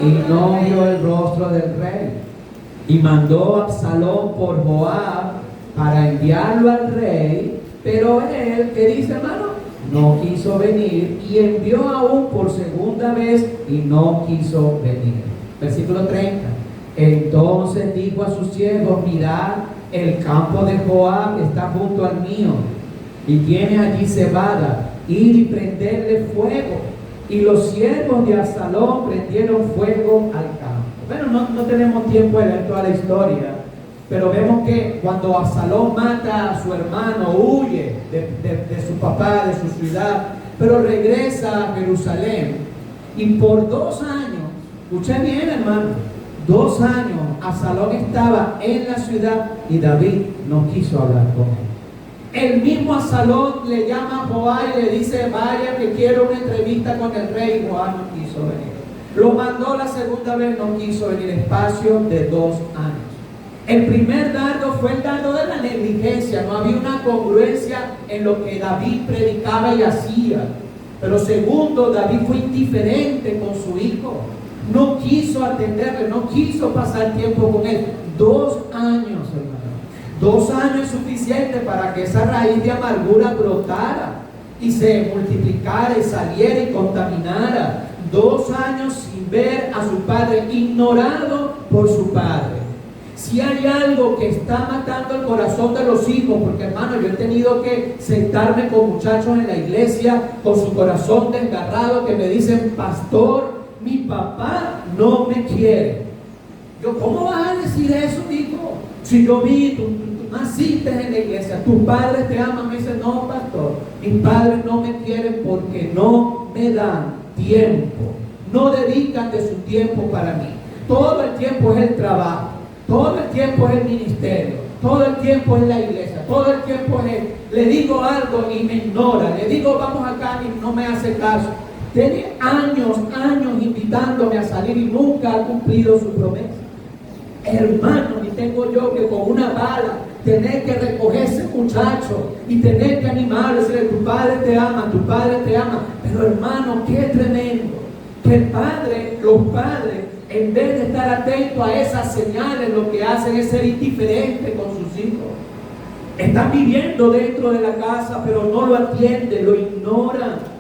Y no vio el rostro del rey. Y mandó Absalón por Joab para enviarlo al rey, pero él, ¿qué dice, hermano? No quiso venir, y envió aún por segunda vez y no quiso venir. Versículo 30. Entonces dijo a sus siervos, mirad, el campo de Joab está junto al mío, y tiene allí cebada, ir y prenderle fuego. Y los siervos de Absalón prendieron fuego al campo. Bueno, no tenemos tiempo de ver toda la historia, pero vemos que cuando Absalón mata a su hermano, huye de su papá, de su ciudad, pero regresa a Jerusalén. Y por 2 años, escuché bien, hermano, 2 años Absalón estaba en la ciudad y David no quiso hablar con él. El mismo Absalón le llama a Joab y le dice: vaya que quiero una entrevista con el rey. Joab no quiso venir. Lo mandó la segunda vez, no quiso venir. Espacio de 2 años. El primer dardo fue el dardo de la negligencia. No había una congruencia en lo que David predicaba y hacía. Pero segundo, David fue indiferente con su hijo. No quiso atenderle, no quiso pasar tiempo con él. 2 años, hermano. 2 años es suficiente para que esa raíz de amargura brotara y se multiplicara y saliera y contaminara. 2 años sin ver a su padre, ignorado por su padre. Si hay algo que está matando el corazón de los hijos, porque hermano, yo he tenido que sentarme con muchachos en la iglesia con su corazón desgarrado que me dicen: pastor, mi papá no me quiere. Yo: ¿cómo vas a decir eso, hijo? Si yo vi, tú naciste en la iglesia, tus padres te aman. Me dice: no, pastor, mis padres no me quieren porque no me dan tiempo, no dedican de su tiempo para mí. Todo el tiempo es el trabajo, todo el tiempo es el ministerio, todo el tiempo es la iglesia, todo el tiempo es él. Le digo algo y me ignora, le digo vamos acá y no me hace caso. Tiene años invitándome a salir y nunca ha cumplido su promesa. Hermano, y tengo yo que con una bala tener que recoger ese muchacho y tener que animarle, decirle: tu padre te ama, tu padre te ama. Pero hermano, qué tremendo que los padres, en vez de estar atentos a esas señales, lo que hacen es ser indiferentes con sus hijos. Están viviendo dentro de la casa, pero no lo atienden, lo ignoran.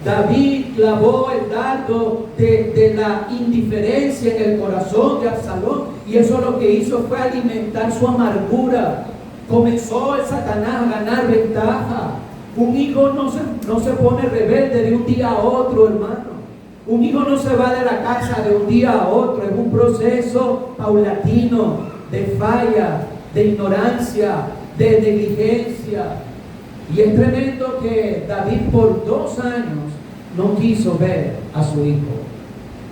David clavó el dardo de la indiferencia en el corazón de Absalón, y eso lo que hizo fue alimentar su amargura. Comenzó el Satanás a ganar ventaja. Un hijo no se pone rebelde de un día a otro, hermano. Un hijo no se va de la casa de un día a otro. Es un proceso paulatino de falla, de ignorancia, de negligencia. Y es tremendo que David por 2 años no quiso ver a su hijo.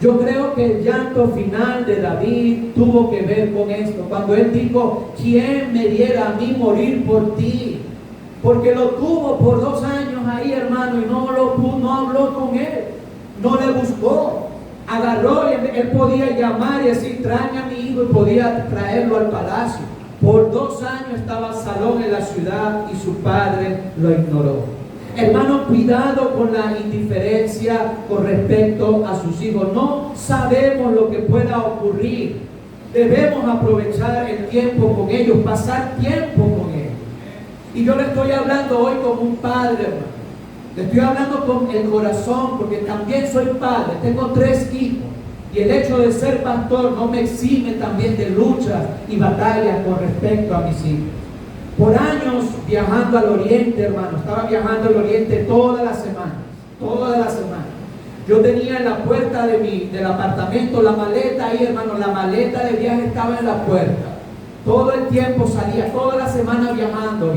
Yo creo que el llanto final de David tuvo que ver con esto. Cuando él dijo: ¿quién me diera a mí morir por ti? Porque lo tuvo por 2 años ahí, hermano, y no habló con él, no le buscó. Agarró y él podía llamar y decir: trae a mi hijo, y podía traerlo al palacio. Por 2 años estaba Absalón en la ciudad y su padre lo ignoró. Hermano, cuidado con la indiferencia con respecto a sus hijos. No sabemos lo que pueda ocurrir. Debemos aprovechar el tiempo con ellos, pasar tiempo con ellos. Y yo le estoy hablando hoy como un padre, hermano. Le estoy hablando con el corazón, porque también soy padre. Tengo 3 hijos. Y el hecho de ser pastor no me exime también de luchas y batallas con respecto a mis hijos. Por años viajando al oriente, hermano, estaba viajando al oriente todas las semanas. Yo tenía en la puerta del apartamento la maleta ahí, hermano, la maleta de viaje estaba en la puerta. Todo el tiempo salía, toda la semana viajando.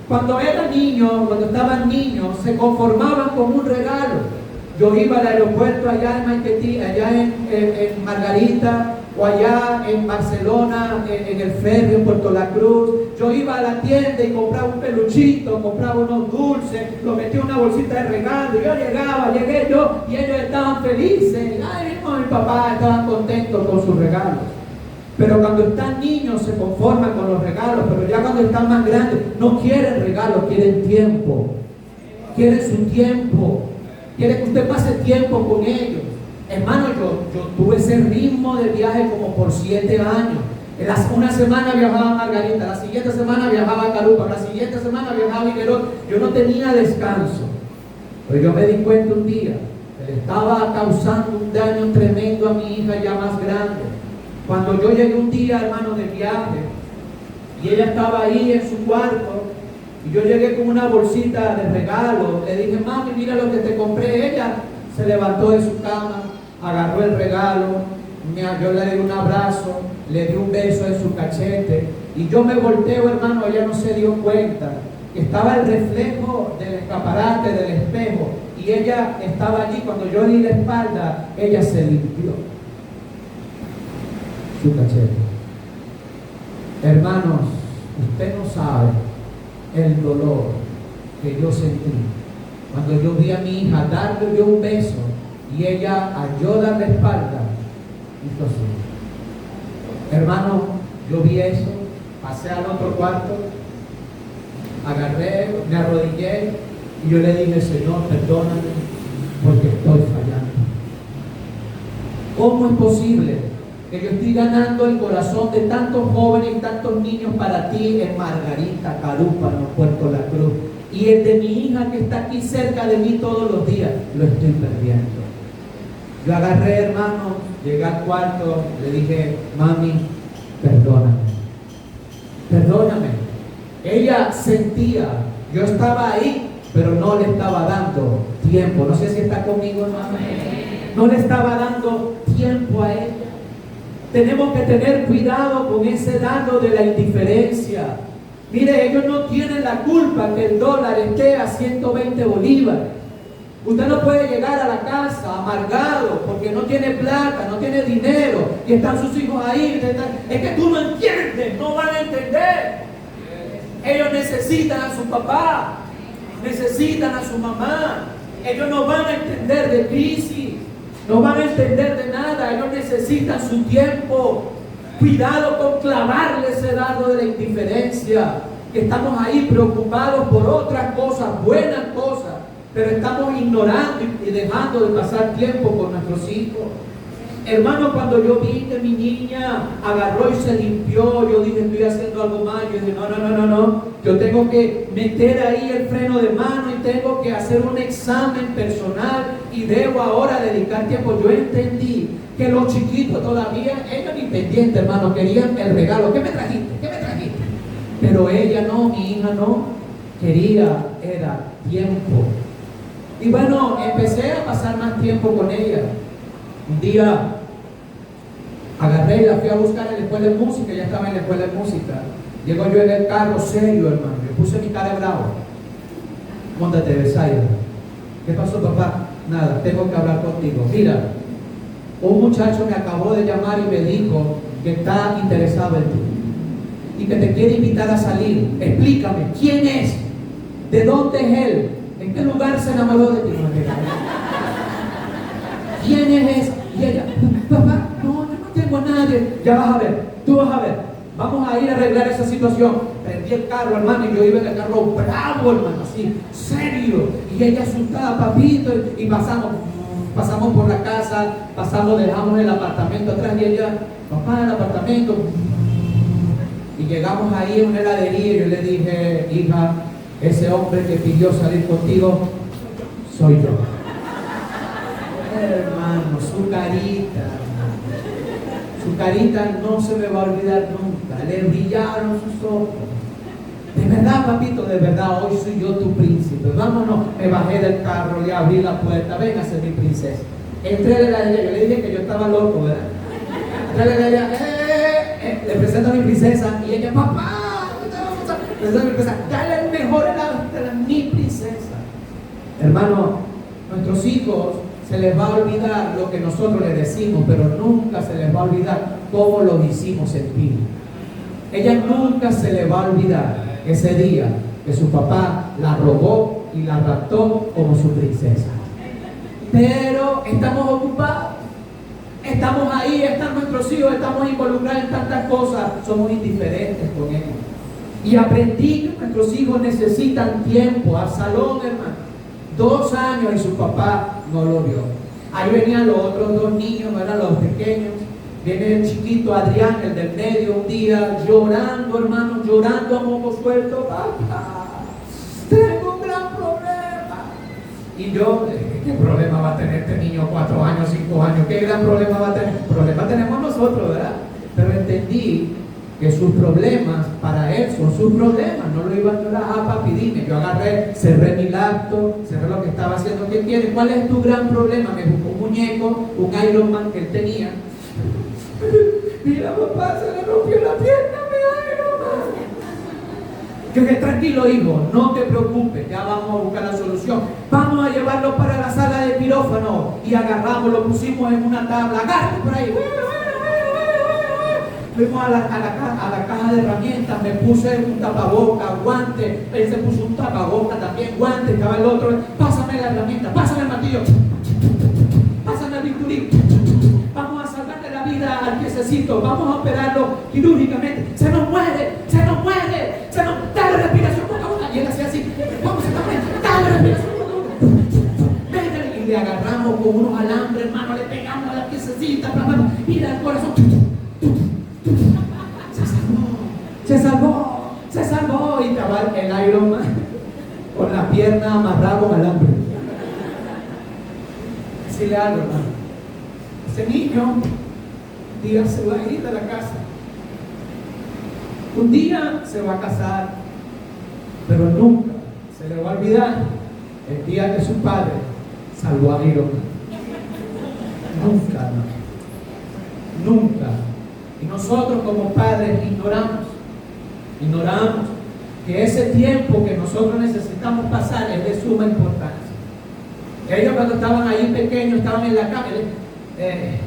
Cuando estaban niños, se conformaban con un regalo. Yo iba al aeropuerto allá en Maiquetí, allá en Margarita, o allá en Barcelona, en el ferry, en Puerto La Cruz. Yo iba a la tienda y compraba un peluchito, compraba unos dulces, lo metía en una bolsita de regalo. Yo llegué yo, y ellos estaban felices. Ay, no, mi papá estaban contentos con sus regalos. Pero cuando están niños se conforman con los regalos, pero ya cuando están más grandes no quieren regalos, quieren tiempo. Quieren su tiempo. Quieren que usted pase tiempo con ellos. Hermano, yo tuve ese ritmo de viaje como por 7 años. Una semana viajaba a Margarita, la siguiente semana viajaba a Carupa, la siguiente semana viajaba a Higuerón. Yo no tenía descanso. Pero yo me di cuenta un día que le estaba causando un daño tremendo a mi hija ya más grande. Cuando yo llegué un día, hermano, de viaje, y ella estaba ahí en su cuarto, y yo llegué con una bolsita de regalo, le dije: mami, mira lo que te compré. Ella se levantó de su cama, agarró el regalo, yo le di un abrazo, le di un beso en su cachete, y yo me volteo, hermano, ella no se dio cuenta, que estaba el reflejo del escaparate, del espejo, y ella estaba allí. Cuando yo di la espalda, ella se limpió su cachete. Hermanos, usted no sabe el dolor que yo sentí cuando yo vi a mi hija darle un beso y ella al yo darle espalda hizo así. Hermano, yo vi eso, pasé al otro cuarto, agarré, me arrodillé y yo le dije: Señor, perdóname porque estoy fallando. ¿Cómo es posible que yo estoy ganando el corazón de tantos jóvenes y tantos niños para ti en Margarita, Carúpano, Puerto La Cruz, y el de mi hija que está aquí cerca de mí todos los días lo estoy perdiendo? Yo agarré, hermano, llegué al cuarto, le dije: mami, perdóname, perdóname. Ella sentía, yo estaba ahí, pero no le estaba dando tiempo. No sé si está conmigo, hermano. No le estaba dando tiempo a ella. Tenemos que tener cuidado con ese dado de la indiferencia. Mire, ellos no tienen la culpa que el dólar esté a 120 bolívares. Usted no puede llegar a la casa amargado porque no tiene plata, no tiene dinero y están sus hijos ahí. Es que tú no entiendes, no van a entender. Ellos necesitan a su papá, necesitan a su mamá. Ellos no van a entender de crisis, no van a entender de nada. Ellos necesitan su tiempo. Cuidado con clavarle ese dardo de la indiferencia, que estamos ahí preocupados por otras cosas, buenas cosas, pero estamos ignorando y dejando de pasar tiempo con nuestros hijos. Hermano, cuando yo vi que mi niña agarró y se limpió, yo dije: estoy haciendo algo mal. Yo dije: no, yo tengo que meter ahí el freno de mano y tengo que hacer un examen personal y debo ahora dedicar tiempo. Yo entendí que los chiquitos todavía, ellos ni pendientes, hermano, querían el regalo. ¿Qué me trajiste? ¿Qué me trajiste? Pero ella no, mi hija no, quería, era tiempo. Y bueno, empecé a pasar más tiempo con ella. Un día agarré y la fui a buscar en la escuela de música. Ya estaba en la escuela de música. Llego yo en el carro serio, hermano. Le puse mi cara bravo. Móntate, Besaya. ¿Qué pasó, papá? Nada, tengo que hablar contigo. Mira, un muchacho me acabó de llamar y me dijo que está interesado en ti y que te quiere invitar a salir. Explícame, ¿quién es? ¿De dónde es él? ¿En qué lugar se enamoró de ti? ¿Quién es ese? Y ella: papá, no, yo no tengo a nadie. Ya vas a ver, tú vas a ver. Vamos a ir a arreglar esa situación. Prendí el carro, hermano, y yo iba en el carro bravo, hermano, así, serio. Y ella asustada: papito, y pasamos por la casa, dejamos el apartamento atrás, y ella: papá, el apartamento. Y llegamos ahí en una heladería y yo le dije: hija, ese hombre que pidió salir contigo soy yo. Hermano, su carita no se me va a olvidar nunca. Le brillaron sus ojos. De verdad, papito, de verdad, hoy soy yo tu príncipe. Vámonos. Me bajé del carro, le abrí la puerta: ven a ser mi princesa. Entré a la heladería, yo le dije que yo estaba loco, ¿verdad? Entré a la heladería, le presento a mi princesa y ella: papá, presento a mi princesa, dale el mejor helado, esta es mi princesa. Hermano, nuestros hijos se les va a olvidar lo que nosotros les decimos, pero nunca se les va a olvidar cómo lo hicimos sentir. Ella nunca se le va a olvidar ese día que su papá la robó y la raptó como su princesa. Pero estamos ocupados, estamos ahí, están nuestros hijos, estamos involucrados en tantas cosas, somos indiferentes con ellos. Y aprendí que nuestros hijos necesitan tiempo. Absalón, hermano, 2 años y su papá no lo vio. Ahí venían los otros 2 niños, eran los pequeños. Viene el chiquito Adrián, el del medio, un día llorando, hermano, llorando a moco suelto: papá, tengo un gran problema. Y yo: ¿qué problema va a tener este niño? 4 años, 5 años, ¿qué gran problema va a tener? Problema tenemos nosotros, ¿verdad? Pero entendí que sus problemas para él son sus problemas, no lo iba a llorar. Papi, dime. Yo agarré, cerré mi laptop, cerré lo que estaba haciendo. ¿Qué quieres? ¿Cuál es tu gran problema? Me buscó un muñeco, un Iron Man que él tenía. Mira, papá, se le rompió la pierna, mi Iron Man. Yo dije: tranquilo, hijo, no te preocupes, ya vamos a buscar la solución. Vamos a llevarlo para la sala de quirófano. Y agarramos, lo pusimos en una tabla. Agárrate por ahí. Fuimos a la caja de herramientas, me puse un tapaboca, guante, él se puso un tapaboca también, guante, estaba el otro, pásame la herramienta, pásame el martillo, pásame el bisturí, vamos a salvarle la vida al piececito, vamos a operarlo quirúrgicamente, se nos muere, dale respiración boca a boca, y él hacía así, vamos a dale respiración boca a boca, y le agarramos con unos alambres, hermano, le pegamos a la piececita, mira el corazón, se salvó, y estaba el Iron Man con la pierna amarrada con alambre. Decirle algo, hermano, ese niño un día se va a ir de la casa, un día se va a casar, pero nunca se le va a olvidar el día que su padre salvó a Iron Man. Nunca, hermano, nunca. Y nosotros como padres ignoramos que ese tiempo que nosotros necesitamos pasar es de suma importancia. Ellos cuando estaban ahí pequeños, estaban en la cama,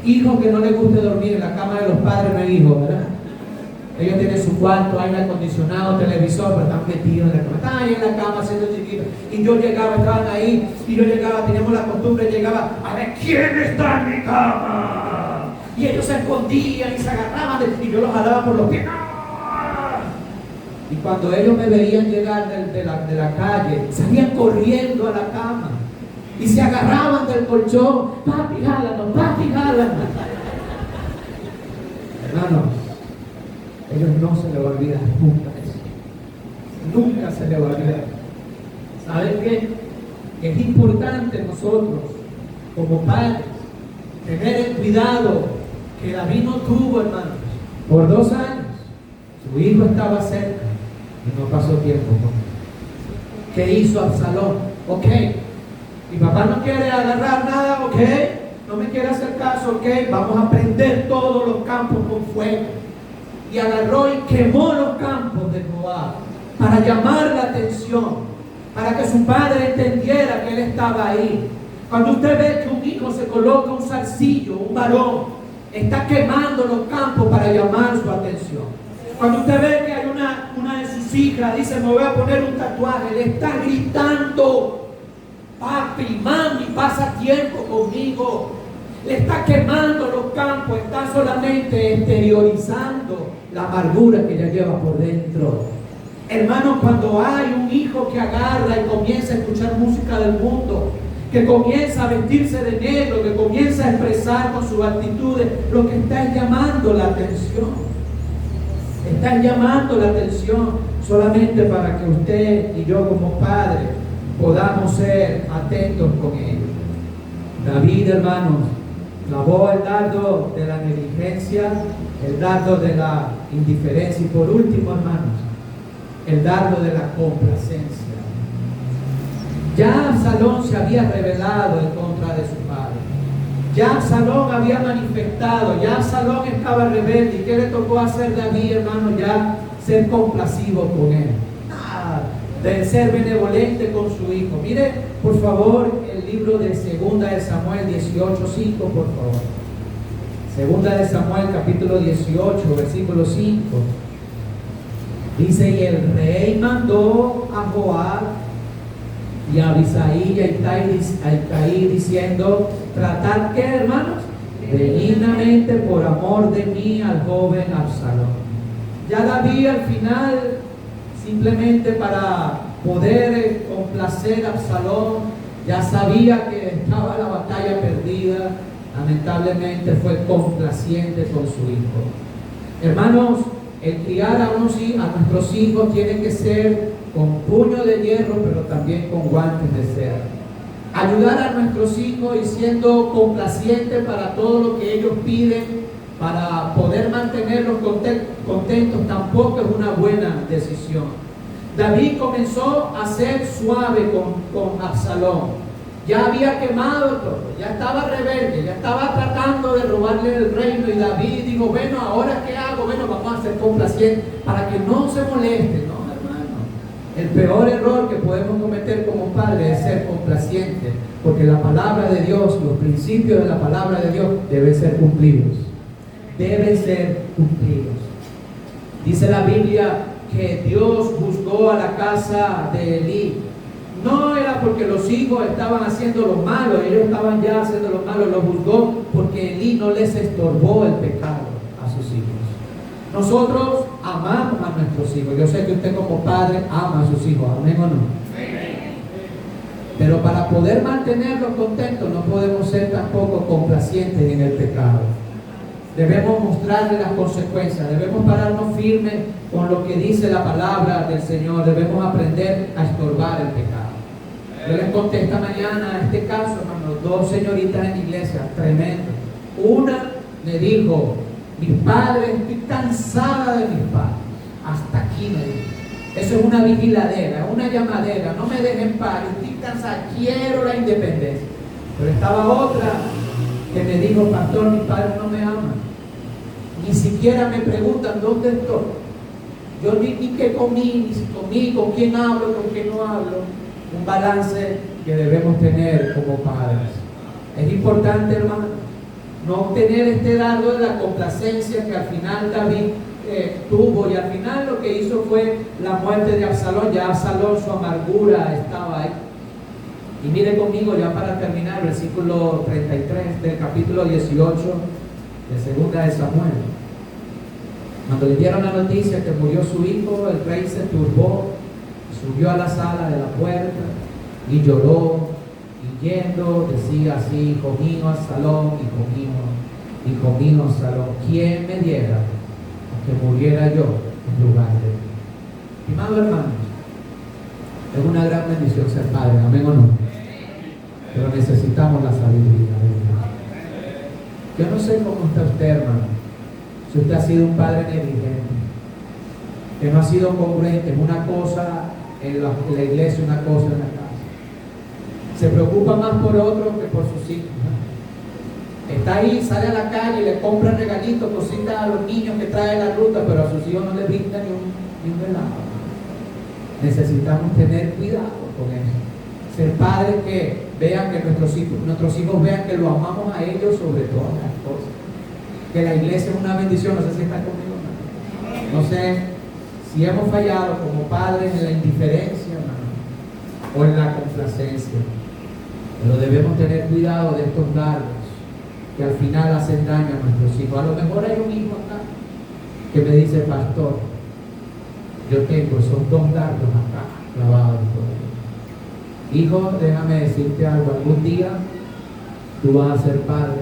hijos que no les guste dormir en la cama de los padres, no hay hijos, ¿verdad? Ellos tienen su cuarto, aire acondicionado, televisor, pero están metidos en la cama, están ahí en la cama siendo chiquitos. Y yo llegaba, estaban ahí, y yo llegaba, teníamos la costumbre, llegaba, a ver, ¿quién está en mi cama? Y ellos se escondían y se agarraban, y yo los jalaba por los pies. Y cuando ellos me veían llegar de la calle, salían corriendo a la cama y se agarraban del colchón. Papi, jálanos. Hermano, ellos no se les va a olvidar nunca eso. Nunca se les va a olvidar. ¿Saben qué? Es importante nosotros, como padres, tener el cuidado que David no tuvo, hermanos. Por 2 años, su hijo estaba cerca y no pasó tiempo con él. ¿Qué hizo Absalón? Ok, mi papá no quiere agarrar nada, ok, no me quiere hacer caso, ok, vamos a prender todos los campos con fuego. Y agarró y quemó los campos de Joab para llamar la atención, para que su padre entendiera que él estaba ahí. Cuando usted ve que un hijo se coloca un zarcillo, un varón, está quemando los campos para llamar su atención. Cuando usted ve que hay una de sus hijas, dice, me voy a poner un tatuaje, le está gritando, papi, mami, pasa tiempo conmigo. Le está quemando los campos, está solamente exteriorizando la amargura que ya lleva por dentro. Hermano, cuando hay un hijo que agarra y comienza a escuchar música del mundo, que comienza a vestirse de negro, que comienza a expresar con sus actitudes, lo que está es llamando la atención. Están llamando la atención solamente para que usted y yo como padres podamos ser atentos con ellos. David, hermanos, clavó el dardo de la negligencia, el dardo de la indiferencia y por último, hermanos, el dardo de la complacencia. Ya Absalón se había rebelado en contra de su padre. Ya Absalón había manifestado, ya Absalón estaba rebelde. ¿Y qué le tocó hacer David, hermano? Ya ser complacido con él. Nada de ser benevolente con su hijo. Mire, por favor, el libro de 2 de Samuel 18:5, por favor. 2 de Samuel, capítulo 18, versículo 5. Dice, y el rey mandó a Joab y a Abisai y a Itai diciendo, tratad que, hermanos, benignamente por amor de mí al joven Absalón. Ya David al final, simplemente para poder complacer a Absalón, ya sabía que estaba la batalla perdida. Lamentablemente fue complaciente con su hijo. Hermanos, el criar a nuestros hijos tiene que ser con puño de hierro, pero también con guantes de seda. Ayudar a nuestros hijos y siendo complacientes para todo lo que ellos piden, para poder mantenerlos contentos, tampoco es una buena decisión. David comenzó a ser suave con Absalón. Ya había quemado todo, ya estaba rebelde, ya estaba tratando de robarle el reino, y David dijo, bueno, ¿ahora qué hago? Bueno, vamos a ser complacientes para que no se moleste. No, hermano, el peor error que podemos cometer como padres es ser complacientes, porque la palabra de Dios, los principios de la palabra de Dios deben ser cumplidos. deben ser cumplidos. Dice la Biblia que Dios juzgó a la casa de Elí. No era porque los hijos estaban haciendo lo malo, ellos estaban ya haciendo lo malo, lo juzgó porque Elí no les estorbó el pecado a sus hijos. Nosotros amamos a nuestros hijos. Yo sé que usted como padre ama a sus hijos, amén o no. Pero para poder mantenerlos contentos no podemos ser tampoco complacientes en el pecado. Debemos mostrarles las consecuencias, debemos pararnos firmes con lo que dice la palabra del Señor, debemos aprender a estorbar el pecado. Yo les conté esta mañana este caso, hermano, dos señoritas en la iglesia, tremendo. Una me dijo: mis padres, estoy cansada de mis padres, hasta aquí me dijo. Eso es una vigiladera, una llamadera, no me dejen en paz, estoy cansada, quiero la independencia. Pero estaba otra que me dijo: pastor, mis padres no me aman, ni siquiera me preguntan dónde estoy, yo ni qué comí, ni si comí, con quién hablo, con quién no hablo. Un balance que debemos tener como padres. Es importante, hermano, no obtener este dardo de la complacencia que al final David tuvo, y al final lo que hizo fue la muerte de Absalón. Ya Absalón, su amargura estaba ahí. Y mire conmigo, ya para terminar, versículo 33 del capítulo 18 de segunda de Samuel. Cuando le dieron la noticia que murió su hijo, el rey se turbó, subió a la sala de la puerta y lloró, y yendo decía así: hijo mío Absalón, hijo mío Absalón, ¿quién me diera a que muriera yo en lugar de él? Estimado hermano, es una gran bendición ser padre, amén o no, pero necesitamos la sabiduría de Dios. Yo no sé cómo está usted, hermano, si usted ha sido un padre negligente, que no ha sido congruente, una cosa en la iglesia, una cosa en la casa, se preocupa más por otro que por sus hijos. Está ahí, sale a la calle y le compra regalitos, cositas a los niños que trae la ruta, pero a sus hijos no les brinda ni un helado. Necesitamos tener cuidado con eso. Ser padres que vean que nuestros hijos vean que lo amamos a ellos sobre todas las cosas. Que la iglesia es una bendición. No sé si están conmigo, hermano. No sé si hemos fallado como padres en la indiferencia, hermano, o en la complacencia. Pero debemos tener cuidado de estos dardos que al final hacen daño a nuestros hijos. A lo mejor hay un hijo acá que me dice: pastor, yo tengo esos dos dardos acá clavados por ahí. Hijo, déjame decirte algo, algún día tú vas a ser padre.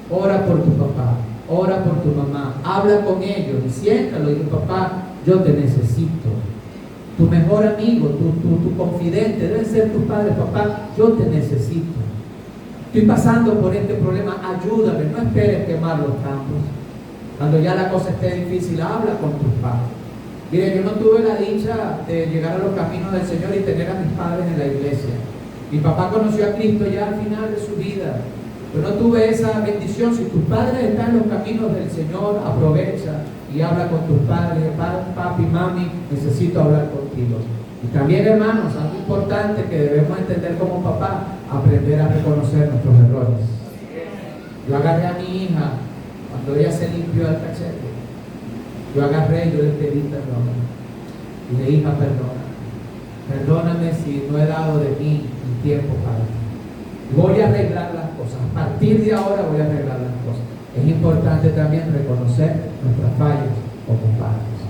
Ora por tu papá, ora por tu mamá, habla con ellos y siéntalo y di: papá, yo te necesito. Tu mejor amigo, tu confidente deben ser tus padres. Papá, yo te necesito. Estoy pasando por este problema, ayúdame. No esperes quemar los campos. Cuando ya la cosa esté difícil, habla con tus padres. Mire, yo no tuve la dicha de llegar a los caminos del Señor y tener a mis padres en la iglesia. Mi papá conoció a Cristo ya al final de su vida. Yo no tuve esa bendición. Si tus padres están en los caminos del Señor, aprovecha y habla con tus padres. Papi, mami, necesito hablar contigo. Y también, hermanos, algo importante que debemos entender como papá: aprender a reconocer nuestros errores. Yo agarré a mi hija cuando ella se limpió el cachete. Yo agarré y yo le pedí perdón. Y le dije: hija, perdóname si no he dado de mí un tiempo para ti. Voy a arreglar las cosas. A partir de ahora voy a arreglar las cosas. Es importante también reconocer nuestras fallas como padres.